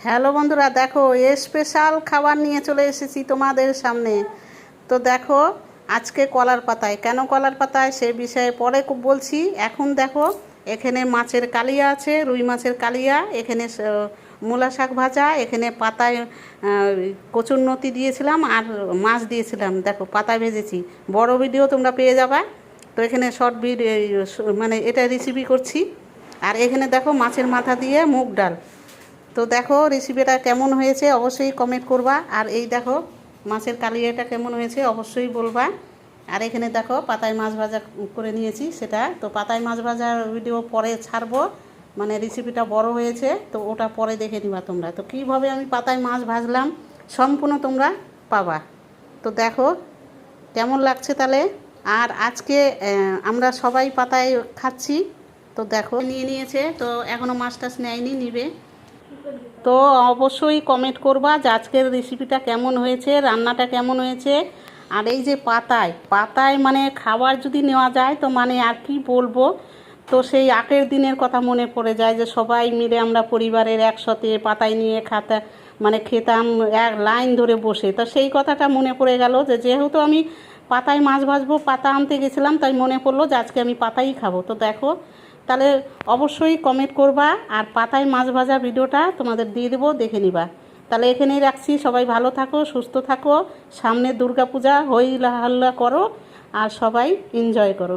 Hello বন্ধুরা, দেখো special খাবার নিয়ে চলে এসেছি তোমাদের সামনে। তো দেখো, আজকে কলার পাতায়, কেন কলার পাতায় সে বিষয়ে পরে বলছি। এখন দেখো, এখানে মাছের কালিয়া আছে, রুই মাছের কালিয়া, এখানে মূলা শাক ভাজা, এখানে পাতায় কচুরলতি দিয়েছিলাম আর মাছ দিয়েছিলাম। দেখো পাতায় ভেজেছি, বড় ভিডিও তোমরা পেয়ে যাবে। তো এখানে শর্ট ভিডিও, মানে এটা রেসিপি করছি। আর এখানে দেখো মাছের মাথা দিয়ে মুগ ডাল। তো দেখো রেসিপিটা কেমন হয়েছে অবশ্যই কমেন্ট করবা। আর এই দেখো মাছের কালিয়াটা কেমন হয়েছে অবশ্যই বলবা। আর এখানে দেখো পাতায় মাছ ভাজা করে নিয়েছি সেটা। তো পাতায় মাছ ভাজার ভিডিও পরে ছাড়বো, মানে রেসিপিটা বড় হয়েছে তো ওটা পরে দেখে নিবা তোমরা। তো কীভাবে আমি পাতায় মাছ ভাজলাম সম্পূর্ণ তোমরা পাবা। তো দেখো কেমন লাগছে তাহলে। আর আজকে আমরা সবাই পাতায় খাচ্ছি। তো দেখো নিয়ে নিয়েছে, তো এখনও মাছ টাছ নেয়নি, নিবে। তো অবশ্যই কমেন্ট করবা যে আজকের রেসিপিটা কেমন হয়েছে, রান্নাটা কেমন হয়েছে। আর এই যে পাতায় পাতায় মানে খাবার যদি নেওয়া যায় তো মানে আর কি বলবো। তো সেই আগের দিনের কথা মনে পড়ে যায় যে সবাই মিলে আমরা পরিবারের একসাথে পাতায় নিয়ে খেতাম এক লাইন ধরে বসে। তো সেই কথাটা মনে পড়ে গেল যে যেহেতু আমি পাতায় মাছ ভাজবো, পাতা আনতে গেছিলাম, তাই মনে পড়লো যে আজকে আমি পাতাই খাবো। তো দেখো তাহলে অবশ্যই কমেন্ট করবা। আর পাতায় মাছ ভাজা ভিডিওটা তোমাদের দিয়ে দেবো, দেখে নিবা। তাহলে এখানেই রাখছি, সবাই ভালো থাকো, সুস্থ থাকো। সামনে দুর্গাপূজা, হই হাল্লা করো আর সবাই এনজয় করো।